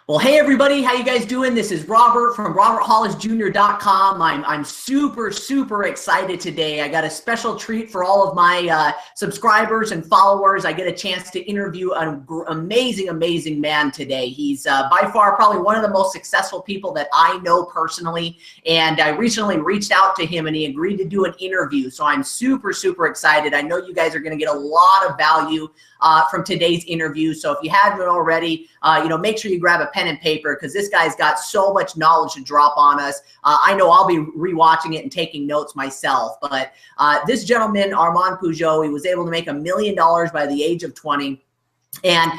Well, hey everybody, how you guys doing? This is Robert from roberthollisjr.com. I'm super excited today. I got a special treat for all of my subscribers and followers. I get a chance to interview an amazing man today. He's by far probably one of the most successful people that I know personally, and I recently reached out to him and he agreed to do an interview. So I'm super excited. I know you guys are going to get a lot of value from today's interview. So if you haven't already, make sure you grab a pen and paper, because this guy's got so much knowledge to drop on us. I know I'll be rewatching it and taking notes myself, but this gentleman, Armand Puyolt, he was able to make $1 million by the age of 20. And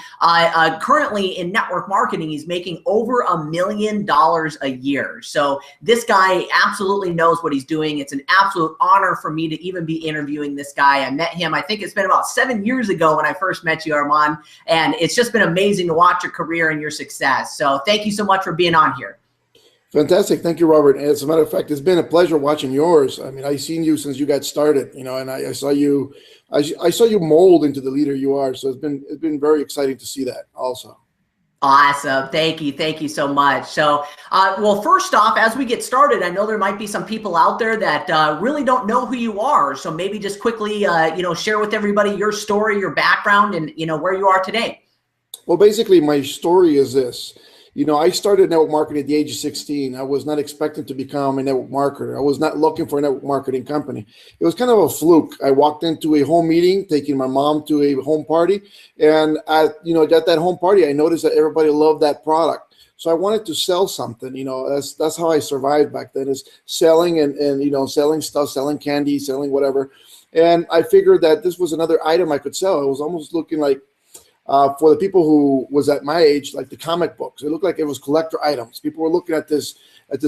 currently in network marketing, he's making over $1 million a year. So this guy absolutely knows what he's doing. It's an absolute honor for me to even be interviewing this guy. I met him, I think it's been about 7 years ago when I first met you, Armand. And it's just been amazing to watch your career and your success. So thank you so much for being on here. Fantastic. Thank you, Robert. And as a matter of fact, it's been a pleasure watching yours. I mean, I've seen you since you got started, and I saw you mold into the leader you are. So it's been very exciting to see that also. Awesome. Thank you so much. So, well, first off, as we get started, I know there might be some people out there that really don't know who you are. So maybe just quickly, share with everybody your story, your background, and, where you are today. Well, basically, my story is this. I started network marketing at the age of 16. I was not expecting to become a network marketer. I was not looking for a network marketing company. It was kind of a fluke. I walked into a home meeting, taking my mom to a home party. And at that home party, I noticed that everybody loved that product. So I wanted to sell something. That's how I survived back then, is selling and selling stuff, selling candy, selling whatever. And I figured that this was another item I could sell. It was almost looking like, for the people who was at my age, like the comic books, it looked like it was collector items. People were looking at this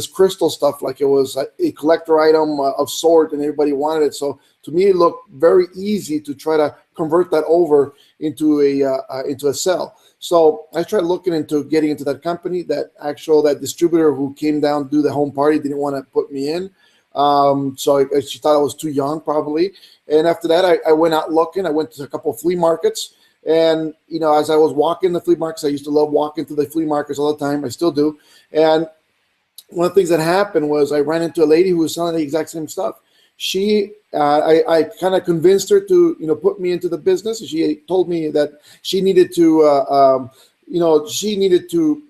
crystal stuff like it was a collector item of sort, and everybody wanted it. So to me, it looked very easy to try to convert that over into a sell. So I tried looking into getting into that company. That distributor who came down to do the home party didn't want to put me in. So she thought I was too young, probably. And after that, I went out looking. I went to a couple of flea markets. And, as I was walking the flea markets, I used to love walking through the flea markets all the time. I still do. And one of the things that happened was I ran into a lady who was selling the exact same stuff. I kind of convinced her to, put me into the business. She told me that she needed to,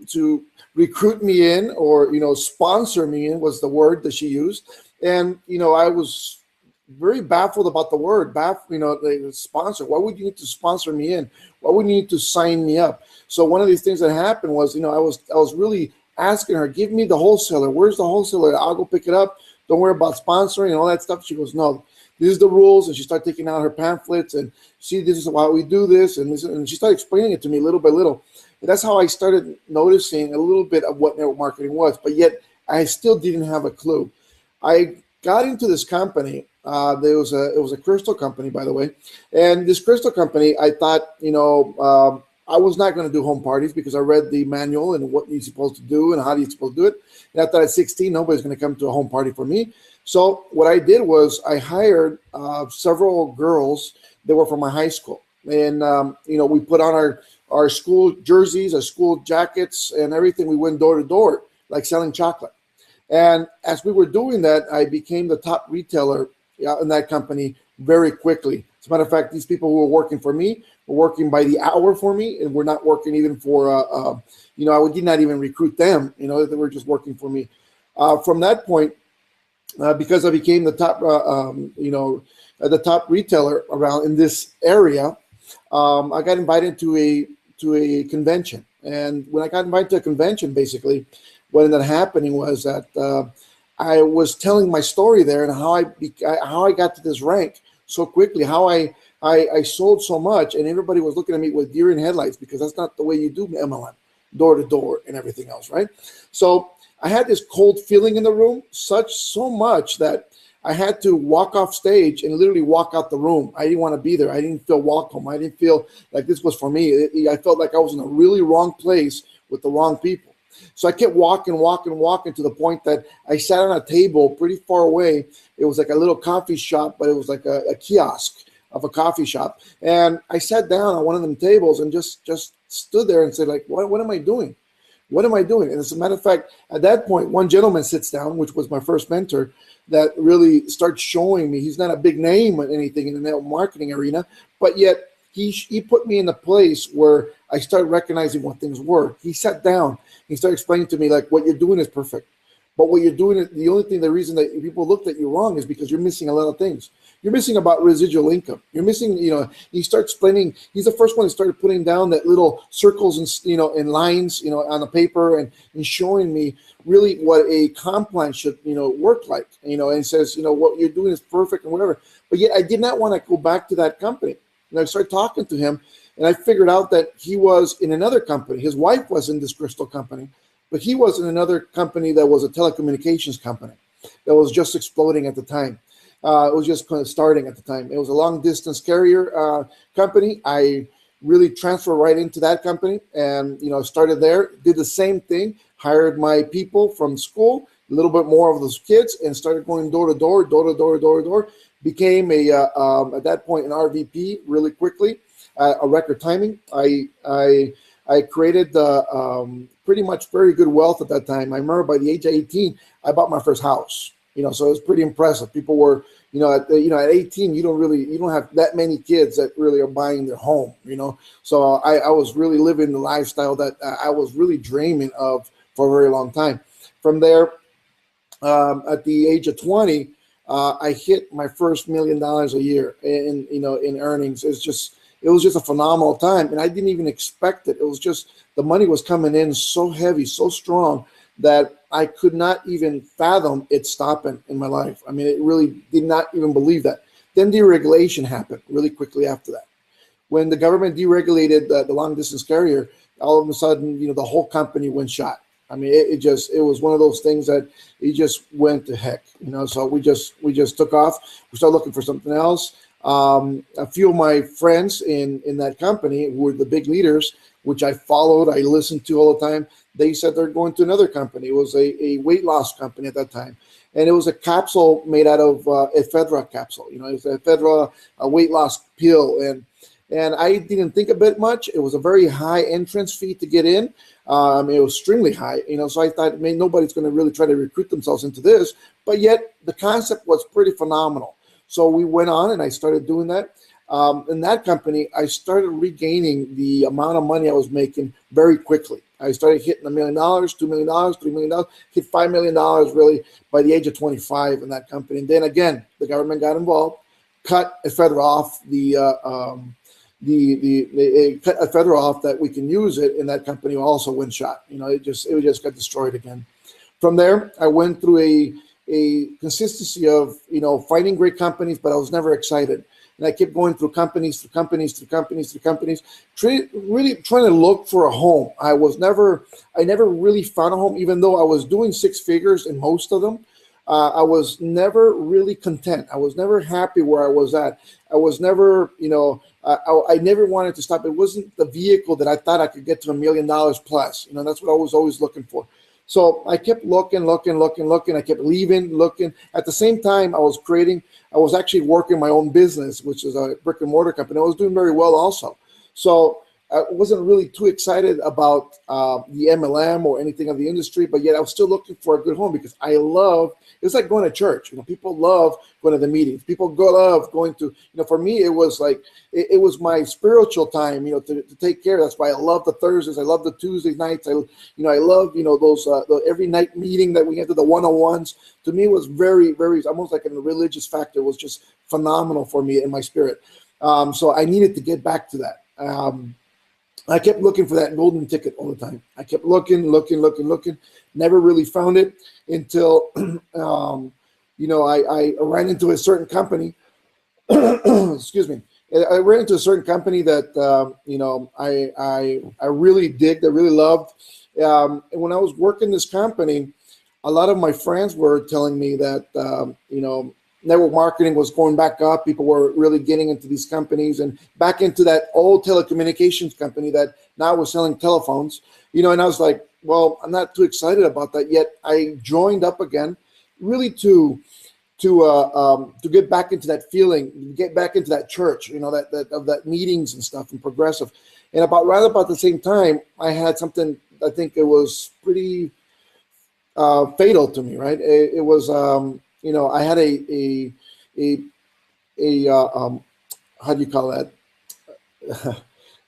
to recruit me in, or, sponsor me in was the word that she used. And, I was very baffled about the word, the sponsor. Why would you need to sponsor me in? Why would you need to sign me up? So one of these things that happened was, I was really asking her, give me the wholesaler. Where's the wholesaler? I'll go pick it up. Don't worry about sponsoring and all that stuff. She goes, no, this is the rules. And she started taking out her pamphlets and see, this is why we do this. And she started explaining it to me little by little. And that's how I started noticing a little bit of what network marketing was, but yet I still didn't have a clue. I got into this company. It was a crystal company, by the way. And this crystal company, I thought, I was not going to do home parties because I read the manual and what you're supposed to do and how you're supposed to do it. And I thought at 16, nobody's going to come to a home party for me. So what I did was I hired several girls that were from my high school. And, we put on our school jerseys, our school jackets and everything. We went door to door, like selling chocolate. And as we were doing that, I became the top retailer in that company very quickly. As a matter of fact, these people who were working for me were working by the hour for me, and we're not working even for, I did not even recruit them. They were just working for me. From that point, because I became the top, the top retailer around in this area, I got invited to a convention. And when I got invited to a convention, basically, what ended up happening was that I was telling my story there and how I got to this rank so quickly, how I sold so much, and everybody was looking at me with deer in headlights because that's not the way you do MLM, door to door and everything else, right? So I had this cold feeling in the room, so much that I had to walk off stage and literally walk out the room. I didn't want to be there. I didn't feel welcome. I didn't feel like this was for me. I felt like I was in a really wrong place with the wrong people. So I kept walking to the point that I sat on a table pretty far away. It was like a little coffee shop, but it was like a kiosk of a coffee shop. And I sat down on one of them tables and just stood there and said, like, what am I doing? What am I doing? And as a matter of fact, at that point, one gentleman sits down, which was my first mentor, that really starts showing me. He's not a big name or anything in the network marketing arena, but yet he put me in a place where I started recognizing what things were. He sat down. He started explaining to me, like, what you're doing is perfect. But what you're doing, the reason that people looked at you wrong is because you're missing a lot of things. You're missing about residual income. You're missing, he starts explaining, he's the first one that started putting down that little circles and, and lines, on the paper and showing me really what a comp plan should, work like, and says, what you're doing is perfect and whatever. But yet I did not want to go back to that company. And I started talking to him and I figured out that he was in another company. His wife was in this crystal company, but he was in another company that was a telecommunications company that was just exploding at the time. It was just kind of starting at the time. It was a long distance carrier company. I really transferred right into that company and, started there, did the same thing, hired my people from school, a little bit more of those kids, and started going door to door, became at that point an RVP really quickly, a record timing. I created pretty much very good wealth at that time. I remember by the age of 18, I bought my first house. So it was pretty impressive. People were, at 18, you don't have that many kids that really are buying their home. So I was really living the lifestyle that I was really dreaming of for a very long time. From there, at the age of 20, I hit my first $1 million a year in earnings. It was just a phenomenal time, and I didn't even expect it. It was just the money was coming in so heavy, so strong that I could not even fathom it stopping in my life. I mean, it really did not even believe that. Then deregulation happened really quickly after that. When the government deregulated the long distance carrier, all of a sudden, the whole company went shot. I mean, it was one of those things that it just went to heck. So we just took off. We started looking for something else. A few of my friends in that company who were the big leaders, which I followed, I listened to all the time. They said they're going to another company. It was a weight loss company at that time. And it was a capsule made out of ephedra capsule. It was ephedra, a weight loss pill. And I didn't think of it much. It was a very high entrance fee to get in. It was extremely high, so I thought, nobody's going to really try to recruit themselves into this. But yet the concept was pretty phenomenal. So we went on and I started doing that. In that company, I started regaining the amount of money I was making very quickly. I started hitting $1 million, $2 million, $3 million, hit $5 million really by the age of 25 in that company. And then again, the government got involved, cut ephedra off cut a federal off that we can use it, and that company also went shot. It just got destroyed again. From there, I went through a consistency of finding great companies, but I was never excited. And I kept going through companies, really trying to look for a home. I never really found a home, even though I was doing six figures in most of them. I was never really content. I was never happy where I was at. I was never, I never wanted to stop. It wasn't the vehicle that I thought I could get to $1 million plus. That's what I was always looking for. So I kept looking. I kept looking. At the same time, I was actually working my own business, which is a brick and mortar company. I was doing very well also. So I wasn't really too excited about the MLM or anything of the industry, but yet I was still looking for a good home because it's like going to church. People love going to the meetings. People love going to, for me, it was like, it was my spiritual time, to take care. That's why I love the Thursdays. I love the Tuesday nights. I love, those, the every night meeting that we had to the one-on-ones. To me, it was very, very, almost like a religious factor. It was just phenomenal for me in my spirit. So I needed to get back to that. I kept looking for that golden ticket all the time. I kept looking, never really found it until, I ran into a certain company. Excuse me. I ran into a certain company that, I really digged, I really loved. And when I was working this company, a lot of my friends were telling me that, network marketing was going back up. People were really getting into these companies and back into that old telecommunications company that now was selling telephones, and I was like, well, I'm not too excited about that yet. I joined up again really to get back into that feeling, get back into that church, that meetings and stuff and progressive. And right about the same time, I had something I think it was pretty fatal to me, right? It was, you know, I had a how do you call that?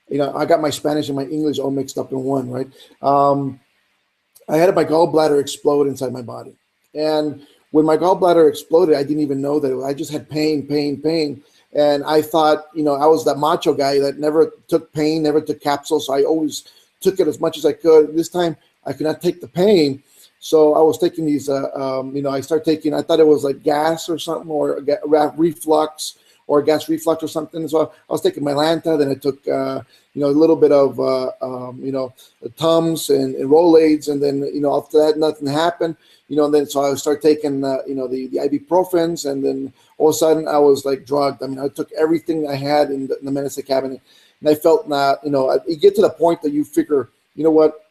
You know, I got my Spanish and my English all mixed up in one, right? I had my gallbladder explode inside my body. And when my gallbladder exploded, I didn't even know that I just had pain, pain, pain. And I thought, you know, I was that macho guy that never took pain, never took capsules. So I always took it as much as I could. This time I could not take the pain. So I was taking these, you know, I started taking, I thought it was like gas or something, or reflux or gas reflux or something. So I was taking Mylanta, then I took, you know, a little bit of, you know, Tums and Rolaids. And then, you know, after that, nothing happened, you know, and then so I started taking, you know, the ibuprofens, and then all of a sudden I was like drugged. I mean, I took everything I had in the medicine cabinet, and I felt not, you know, you get to the point that you figure, you know what,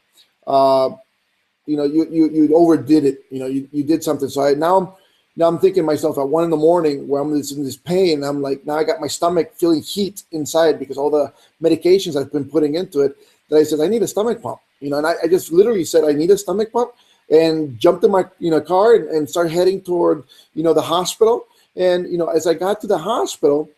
you know, you overdid it, you know, you did something. So now I'm thinking to myself at 1 a.m. where I'm in this pain, I'm like, now I got my stomach feeling heat inside because all the medications I've been putting into it, that I said, I need a stomach pump, you know, and I just literally said, I need a stomach pump, and jumped in my, you know, car and started heading toward, you know, the hospital. And, you know, as I got to the hospital,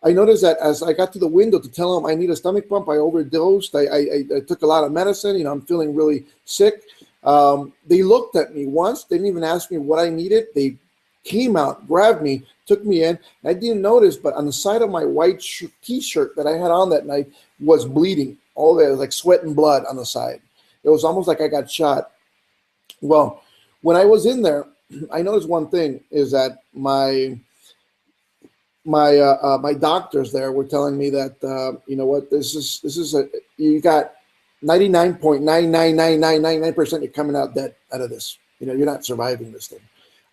I noticed that as I got to the window to tell them I need a stomach pump, I overdosed. I took a lot of medicine, you know, I'm feeling really sick. They looked at me once, they didn't even ask me what I needed. They came out, grabbed me, took me in. I didn't notice, but on the side of my white t-shirt that I had on that night was bleeding. All there was like sweat and blood on the side. It was almost like I got shot. Well, when I was in there, I noticed one thing is that my doctors there were telling me that you know what, this is you got 99.99999% you're coming out dead out of this. You know, you're not surviving this thing.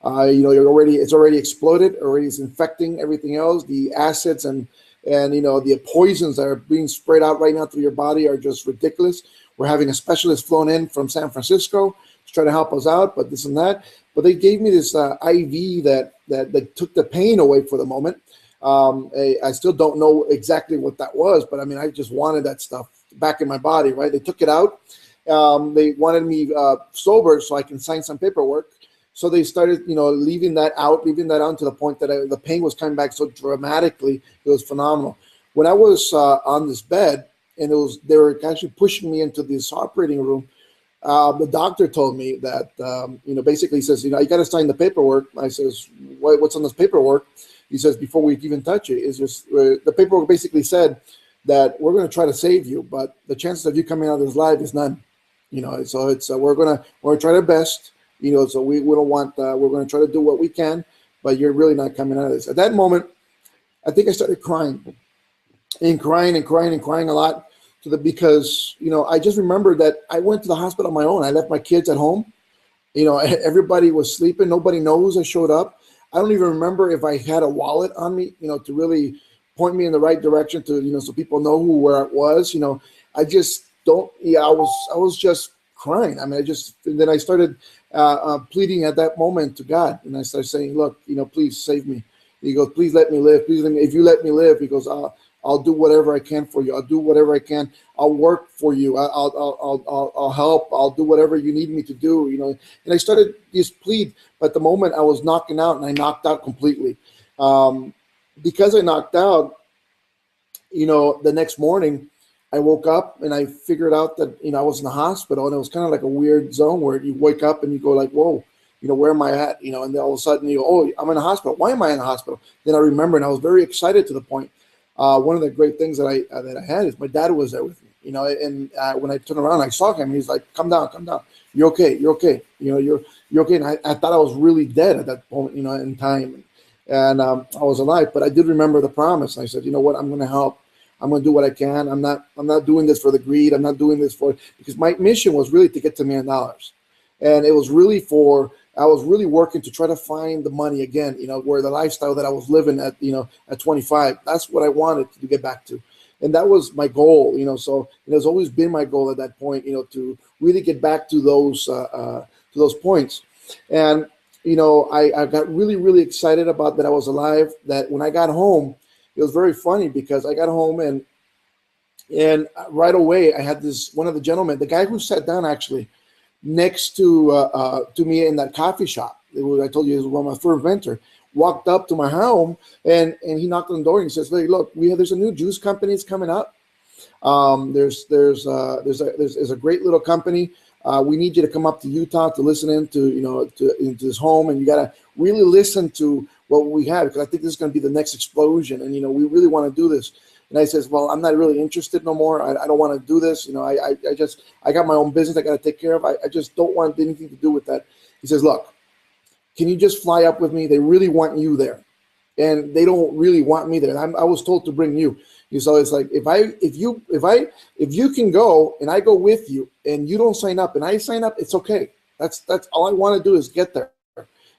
You know, it's already exploded, already is infecting everything else. The acids and you know, the poisons that are being sprayed out right now through your body are just ridiculous. We're having a specialist flown in from San Francisco to try to help us out, but this and that. But they gave me this IV that took the pain away for the moment. I still don't know exactly what that was, but I mean, I just wanted that stuff back in my body, right? They took it out. They wanted me sober so I can sign some paperwork. So they started, you know, leaving that out to the point that the pain was coming back so dramatically. It was phenomenal. When I was on this bed, and they were actually pushing me into this operating room, the doctor told me that, you know, basically says, you know, you got to sign the paperwork. I says, what's on this paperwork? He says, before we even touch it, is just the paperwork basically said that we're going to try to save you, but the chances of you coming out of this life is none. You know, so it's we're going to try our best. You know, so we don't want. We're going to try to do what we can, but you're really not coming out of this. At that moment, I think I started crying a lot because, you know, I just remembered that I went to the hospital on my own. I left my kids at home. You know, everybody was sleeping. Nobody knows I showed up. I don't even remember if I had a wallet on me, you know, to really point me in the right direction to, you know, so people know where it was. You know, I just don't. Yeah, I was just crying. I mean, then I started pleading at that moment to God, and I started saying, "Look, you know, please save me." He goes, "Please let me live. Please let me. If you let me live," he goes, I'll do whatever I can for you. I'll do whatever I can. I'll work for you. I'll help. I'll do whatever you need me to do. You know." And I started this plead, but the moment I was knocking out, and I knocked out completely, because I knocked out. You know, the next morning, I woke up and I figured out that, you know, I was in the hospital, and it was kind of like a weird zone where you wake up and you go like, whoa, you know, where am I at? You know, and then all of a sudden you go, oh, I'm in the hospital. Why am I in the hospital? Then I remember, and I was very excited to the point. One of the great things that I had is my dad was there with me, you know, and when I turned around, I saw him, and he's like, come down. You're okay. You know, you're okay. And I thought I was really dead at that point, you know, in time. And I was alive, but I did remember the promise. And I said, you know what, I'm going to help. I'm going to do what I can. I'm not doing this for the greed. I'm not doing this because my mission was really to get to $1 million. And it was really I was really working to try to find the money again, you know, where the lifestyle that I was living at, you know, at 25, that's what I wanted to get back to. And that was my goal, you know, so it has always been my goal at that point, you know, to really get back to those points. And, you know, I got really, really excited about that I was alive, that when I got home, it was very funny because I got home and And right away, I had one of the gentlemen, the guy who sat down actually next to me in that coffee shop. I told you it was one of my first venture. Walked up to my home and he knocked on the door and he says, "Hey, look, there's a new juice company that's coming up. There's a great little company. We need you to come up to Utah to listen into this home, and you got to really listen to what we have, because I think this is going to be the next explosion, and we really want to do this." And I says, "Well, I'm not really interested no more. I don't want to do this. I got my own business I got to take care of. I just don't want anything to do with that." He says, "Look, can you just fly up with me? They really want you there, and they don't really want me there. I was told to bring you." So it's like, if you can go and I go with you and you don't sign up and I sign up, it's okay. That's all I want to do is get there,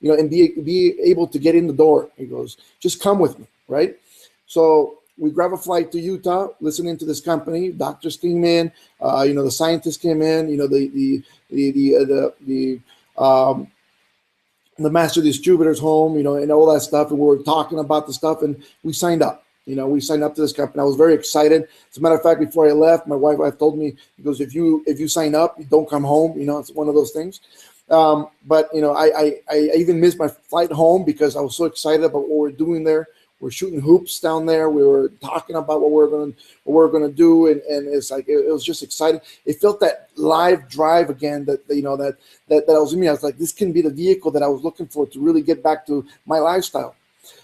and be able to get in the door. He goes, "Just come with me," right? So we grab a flight to Utah, listening to this company. Doctors came in, the scientists came in, the master distributor's home, and all that stuff. And we were talking about the stuff, and we signed up. We signed up to this company. I was very excited. As a matter of fact, before I left, my wife told me, he goes, if you sign up, you don't come home. It's one of those things. But I even missed my flight home because I was so excited about what we're doing there. We're shooting hoops down there. We were talking about what we're gonna do, and it's like it was just exciting. It felt that live drive again that was in me. I was like, this can be the vehicle that I was looking for to really get back to my lifestyle.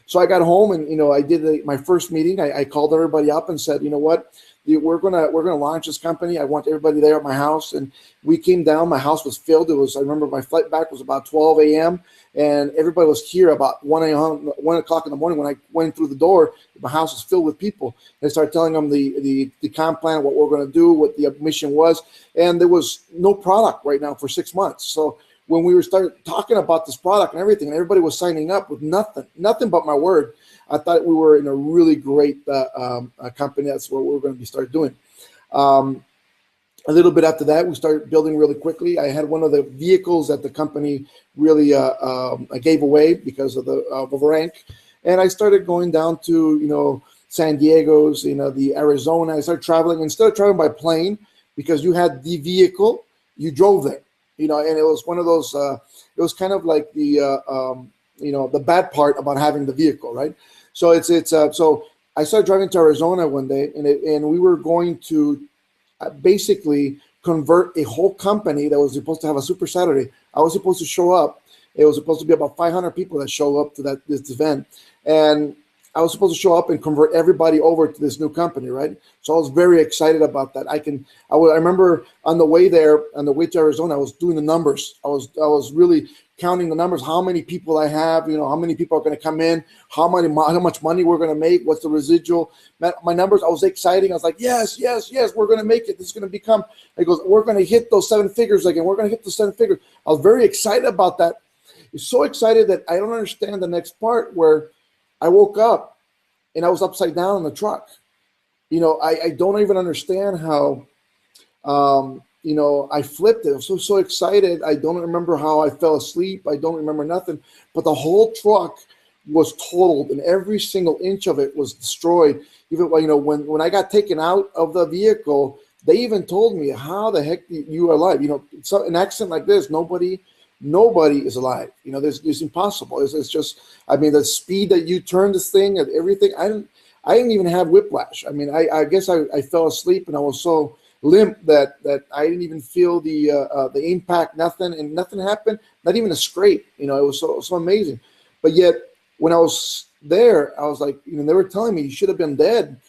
So I got home and I did my first meeting. I called everybody up and said, "You know what? We're gonna launch this company. I want everybody there at my house." And we came down. My house was filled. I remember my flight back was about 12 a.m. and everybody was here about 1 o'clock in the morning. When I went through the door, my house was filled with people. And I started telling them the comp plan, what we're gonna do, what the mission was, and there was no product right now for 6 months. So when we started talking about this product and everything, and everybody was signing up with nothing but my word, I thought we were in a really great company. That's what we're going to start doing. A little bit after that, we started building really quickly. I had one of the vehicles that the company really gave away because of the rank, and I started going down to San Diego's, the Arizona. I started traveling. Instead of traveling by plane, because you had the vehicle, you drove there. And it was one of those. It was kind of like the bad part about having the vehicle, right? So so I started driving to Arizona one day, and we were going to basically convert a whole company that was supposed to have a Super Saturday. I was supposed to show up. It was supposed to be about 500 people that show up to this event, and I was supposed to show up and convert everybody over to this new company, right? So I was very excited about that. I remember on the way to Arizona, I was doing the numbers. I was really counting the numbers, how many people I have, how many people are going to come in, how much money we're going to make, what's the residual. My numbers, I was excited. I was like, yes, we're going to make it. This is going to become, he goes, we're going to hit those 7 figures again. We're going to hit the 7 figures. I was very excited about that. So excited that I don't understand the next part where I woke up and I was upside down in the truck. I don't even understand how, I flipped it. I was so excited. I don't remember how I fell asleep. I don't remember nothing. But the whole truck was totaled, and every single inch of it was destroyed. Even when I got taken out of the vehicle, they even told me, "How the heck you are alive?" An accident like this, nobody is alive. It's impossible. It's just, the speed that you turn this thing and everything. I didn't even have whiplash. I guess I fell asleep and I was so limp that I didn't even feel the impact. Nothing happened. Not even a scrape. It was so amazing. But yet when I was there, I was like, they were telling me you should have been dead.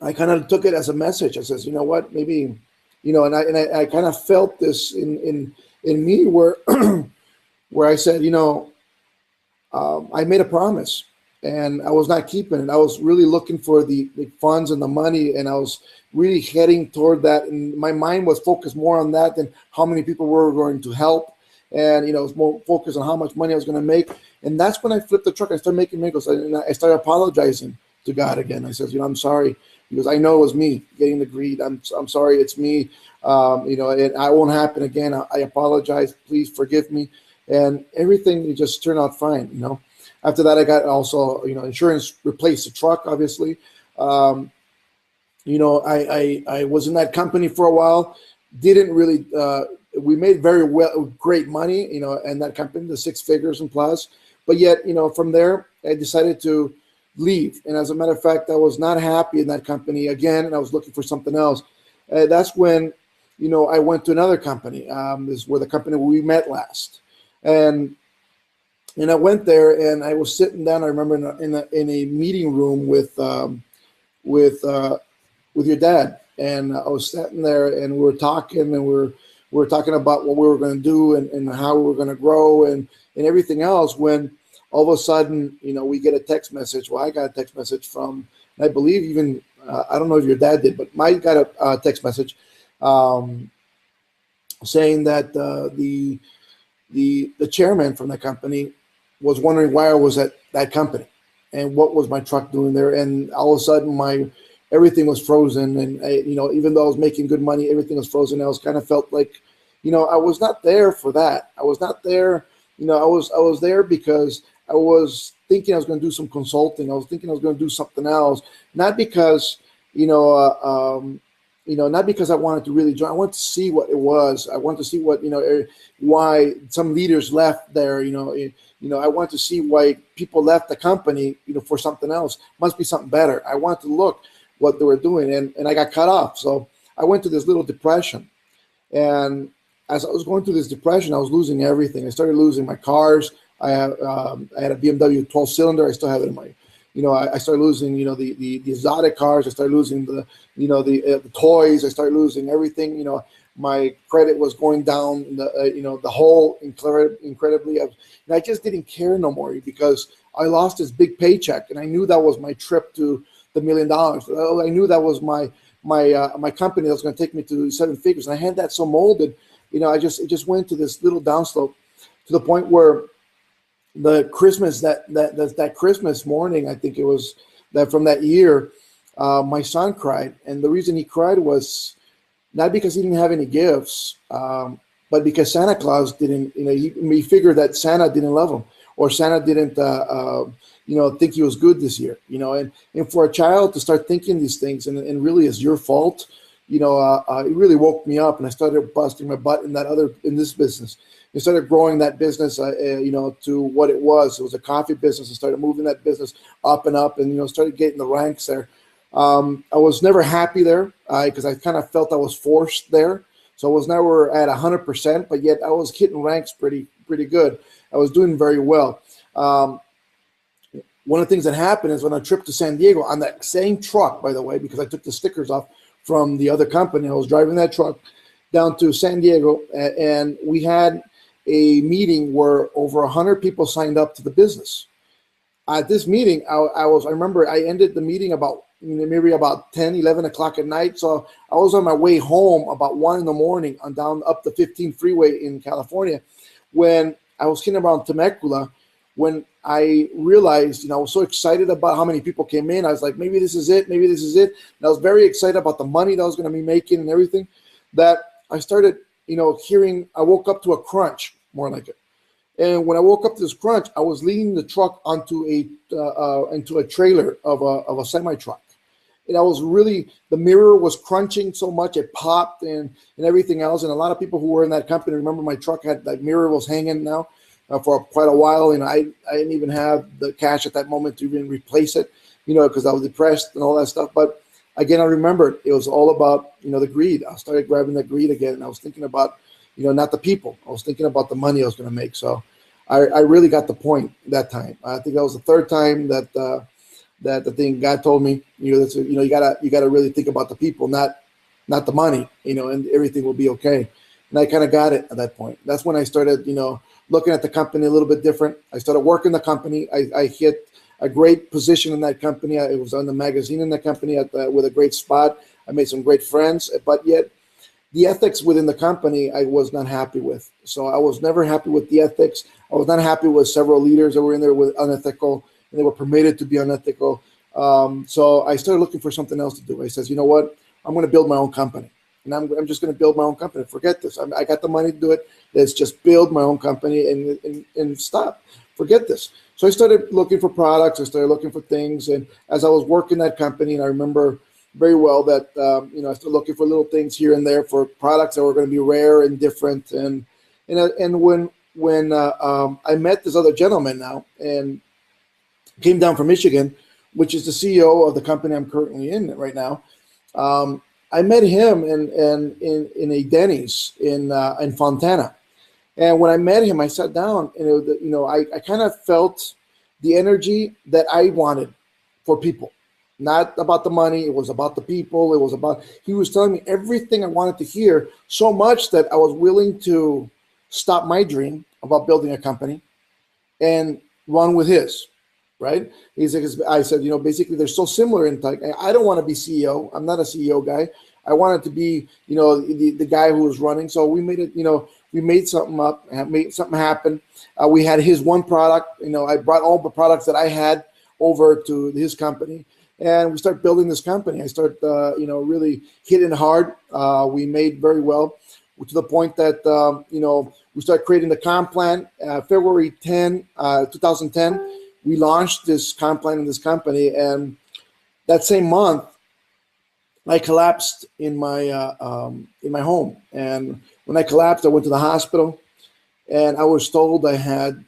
I kind of took it as a message. I says, you know what, maybe. And I kind of felt this in me where where I said, I made a promise and I was not keeping it. I was really looking for the funds and the money, and I was really heading toward that. And my mind was focused more on that than how many people were going to help. And, it was more focused on how much money I was going to make. And that's when I flipped the truck. I started making miracles. And I started apologizing to God again. I said, I'm sorry. Because I know it was me getting the greed. I'm sorry, it's me. And I won't happen again. I apologize. Please forgive me. And everything just turned out fine. After that, I got also insurance replaced the truck, obviously. I was in that company for a while. Didn't really. We made great money, in that company, the six figures and plus. But yet, from there, I decided to leave. And as a matter of fact, I was not happy in that company again, and I was looking for something else. That's when, I went to another company. This is where the company we met last, and I went there, and I was sitting down. I remember in a meeting room with your dad, and I was sitting there, and we were talking, and we were talking about what we were going to do and how we were going to grow and everything else. When all of a sudden, we get a text message. Well, I got a text message from, I believe even I don't know if your dad did, but Mike got a text message saying that the chairman from the company was wondering why I was at that company and what was my truck doing there. And all of a sudden, everything was frozen. And even though I was making good money, everything was frozen. I was kind of felt like, I was not there for that. I was not there. I was there because I was thinking I was going to do some consulting. I was thinking I was going to do something else, not because, not because I wanted to really join. I wanted to see what it was. I wanted to see what, why some leaders left there. I wanted to see why people left the company, for something else. Must be something better. I wanted to look what they were doing, and I got cut off. So I went to this little depression, and as I was going through this depression, I was losing everything. I started losing my cars. I had a BMW 12-cylinder. I still have it in my, I started losing, the exotic cars. I started losing the toys. I started losing everything. My credit was going down the whole incredibly. And I just didn't care no more because I lost this big paycheck, and I knew that was my trip to the $1 million. I knew that was my company that was going to take me to 7 figures, and I had that so molded. It just went to this little downslope to the point where the Christmas that Christmas morning, I think it was that from that year, my son cried, and the reason he cried was not because he didn't have any gifts, but because Santa Claus didn't. He figured that Santa didn't love him, or Santa didn't, think he was good this year. And for a child to start thinking these things and really it's your fault, it really woke me up, and I started busting my butt in this business. I started growing that business, to what it was. It was a coffee business. I started moving that business up and up, and started getting the ranks there. I was never happy there because I kind of felt I was forced there. So I was never at 100%, but yet I was hitting ranks pretty good. I was doing very well. One of the things that happened is on a trip to San Diego on that same truck, by the way, because I took the stickers off from the other company. I was driving that truck down to San Diego, and we had a meeting where over 100 people signed up to the business. At this meeting, I remember I ended the meeting about maybe about 10, 11 o'clock at night. So I was on my way home about 1 in the morning on down up the 15 freeway in California when I was hitting around Temecula, when I realized, I was so excited about how many people came in. I was like, maybe this is it. Maybe this is it. And I was very excited about the money that I was going to be making and everything, that I started, I woke up to a crunch, more like it. And when I woke up to this crunch, I was leading the truck onto into a trailer of a semi truck. And I was really, the mirror was crunching so much, it popped and everything else. And a lot of people who were in that company remember my truck had that mirror was hanging now for quite a while. And I didn't even have the cash at that moment to even replace it, because I was depressed and all that stuff. But again, I remembered it was all about, the greed. I started grabbing the greed again. And I was thinking about, not the people. I was thinking about the money I was going to make. So I really got the point that time. I think that was the third time that the thing God told me, you gotta really think about the people, not the money, and everything will be okay. And I kind of got it at that point. That's when I started, looking at the company a little bit different. I started working the company. I hit a great position in that company. I was on the magazine in that company with a great spot. I made some great friends, but yet the ethics within the company I was not happy with. So I was never happy with the ethics. I was not happy with several leaders that were in there with unethical, and they were permitted to be unethical. So I started looking for something else to do. I says, you know what? I'm going to build my own company, and I'm just going to build my own company. Forget this. I got the money to do it. Let's just build my own company and stop. Forget this. So I started looking for products. I started looking for things, and as I was working that company, and I remember very well that I started looking for little things here and there for products that were going to be rare and different. And when I met this other gentleman now and came down from Michigan, which is the CEO of the company I'm currently in right now. I met him in a Denny's in Fontana, and when I met him, I sat down and I kind of felt the energy that I wanted for people. Not about the money, it was about the people. He was telling me everything I wanted to hear, so much that I was willing to stop my dream about building a company and run with his. Right? I said, basically they're so similar in like, I don't want to be CEO. I'm not a CEO guy. I wanted to be, the guy who was running. So we made it, we made something up, made something happen. We had his one product, I brought all the products that I had over to his company, and we started building this company. I started, really hitting hard. We made very well to the point that, we started creating the comp plan, February 10, 2010. We launched this comp plan in this company, and that same month, I collapsed in my home. And when I collapsed, I went to the hospital, and I was told I had,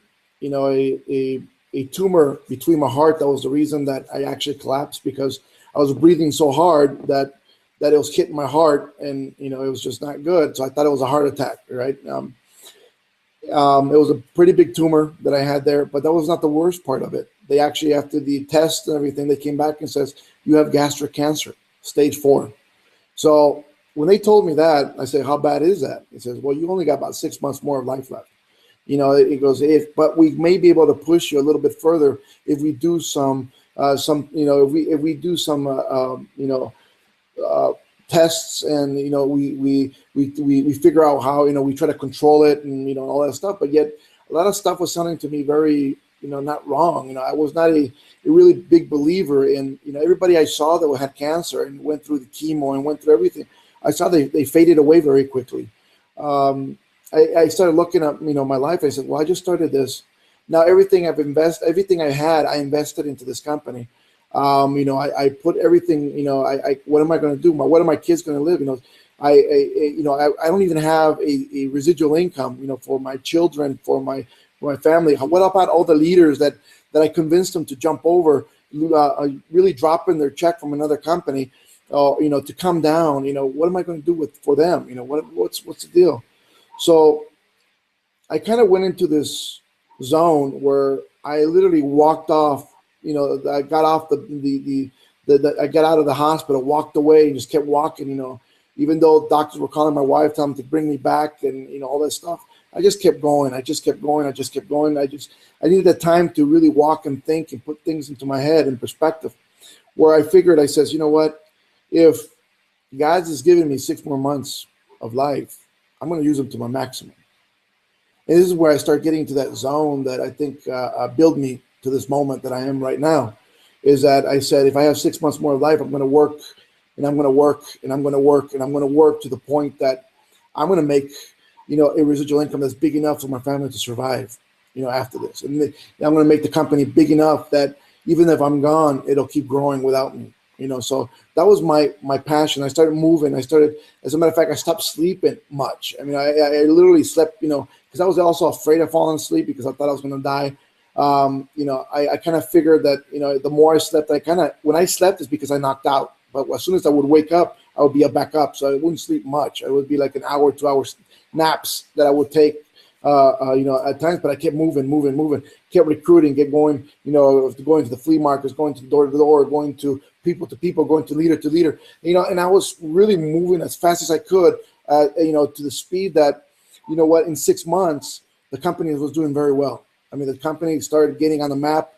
a tumor between my heart. That was the reason that I actually collapsed, because I was breathing so hard that it was hitting my heart, and it was just not good. So I thought it was a heart attack, right? It was a pretty big tumor that I had there, but that was not the worst part of it. They actually, after the test and everything, they came back and says, you have gastric cancer, stage 4. So when they told me that, I said, how bad is that? He says, well, you only got about 6 months more of life left. It goes, but we may be able to push you a little bit further if we do some if we do some, tests, and we figure out how we try to control it, and all that stuff. But yet a lot of stuff was sounding to me very not wrong. I was not a really big believer in everybody I saw that had cancer and went through the chemo and went through everything. I saw they faded away very quickly. I started looking at my life. I said, well, I just started this. Now everything everything I had, I invested into this company. I put everything, what am I going to do? What are my kids going to live? I don't even have a residual income, for my children, for my family. What about all the leaders that I convinced them to jump over, really dropping their check from another company, to come down? What am I going to do for them? What's the deal? So I kind of went into this zone where I literally walked off. I got off I got out of the hospital, walked away, and just kept walking. Even though doctors were calling my wife, telling them to bring me back, and all that stuff, I just kept going. I needed that time to really walk and think and put things into my head in perspective. Where I figured, I says, you know what? If God is giving me 6 more months of life, I'm going to use them to my maximum. And this is where I start getting into that zone that I think built me to this moment that I am right now, is that I said, if I have 6 months more of life, I'm going to work, and I'm going to work, and I'm going to work, and I'm going to work to the point that I'm going to make, a residual income that's big enough for my family to survive, after this. And I'm going to make the company big enough that even if I'm gone, it'll keep growing without me. So that was my passion. I started moving. As a matter of fact, I stopped sleeping much. I mean, I literally slept, because I was also afraid of falling asleep because I thought I was going to die. I kind of figured that, the more I slept, when I slept is because I knocked out. But as soon as I would wake up, I would be back up. So I wouldn't sleep much. It would be like an hour, 2 hours naps that I would take, at times, but I kept moving, kept recruiting, get going, going to the flea markets, going to door to door, going to people, going to leader, and I was really moving as fast as I could, to the speed that, in 6 months, the company was doing very well. I mean, the company started getting on the map.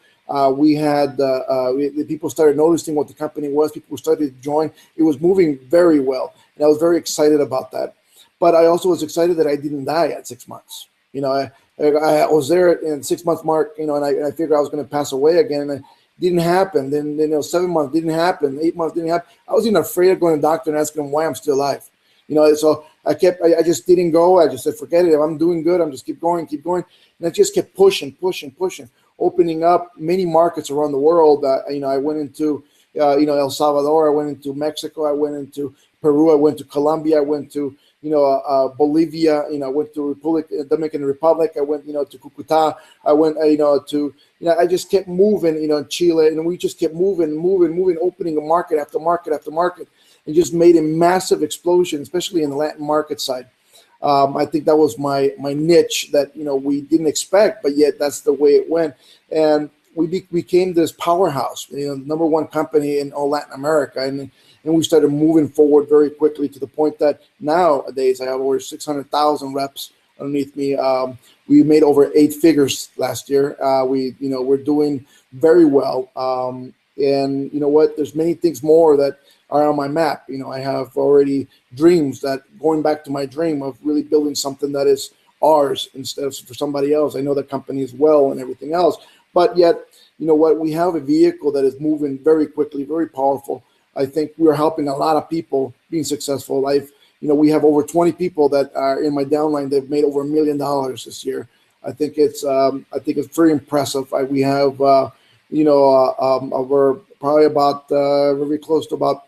We had the people started noticing what the company was. People started to join. It was moving very well, and I was very excited about that. But I also was excited that I didn't die at 6 months. I was there in 6 month mark, and I figured I was going to pass away again, and it didn't happen. Then 7 months didn't happen. 8 months didn't happen. I was even afraid of going to the doctor and asking him why I'm still alive. So I just didn't go. I just said, forget it. If I'm doing good, I'm just keep going. And I just kept pushing, opening up many markets around the world. I went into El Salvador. I went into Mexico. I went into Peru. I went to Colombia. I went to Bolivia. I went to Dominican Republic. I went to Cucuta. I went to I just kept moving in Chile, and we just kept moving, opening a market after market after market, and just made a massive explosion, especially in the Latin market side. I think that was my niche that we didn't expect, but yet that's the way it went, and we became this powerhouse, number one company in all Latin America, and we started moving forward very quickly to the point that nowadays I have over 600,000 reps underneath me. We made over 8 figures last year. We're doing very well, and you know what? There's many things more that are on my map. I have already dreams that going back to my dream of really building something that is ours instead of for somebody else. I know the company as well and everything else, but yet, we have a vehicle that is moving very quickly, very powerful. I think we're helping a lot of people being successful. We have over 20 people that are in my downline. They've made over $1 million this year. I think it's very impressive. We have over probably about very close to about,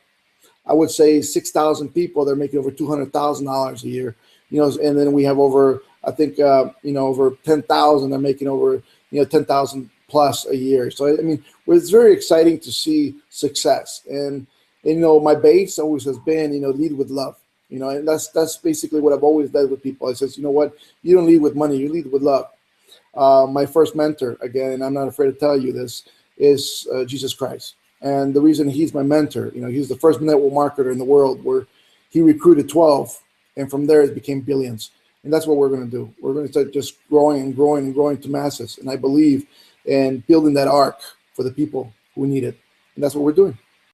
I would say, 6,000 people that are making over $200,000 a year. And then we have over, I think over 10,000 are making over 10,000 plus a year. So it's very exciting to see success. And my base always has been lead with love. And that's basically what I've always done with people. I says, you don't lead with money, you lead with love. My first mentor, again, and I'm not afraid to tell you this, is Jesus Christ. And the reason he's my mentor, he's the first network marketer in the world where he recruited 12, and from there it became billions. And that's what we're going to do. We're going to start just growing and growing and growing to masses. And I believe in building that arc for the people who need it. And that's what we're doing.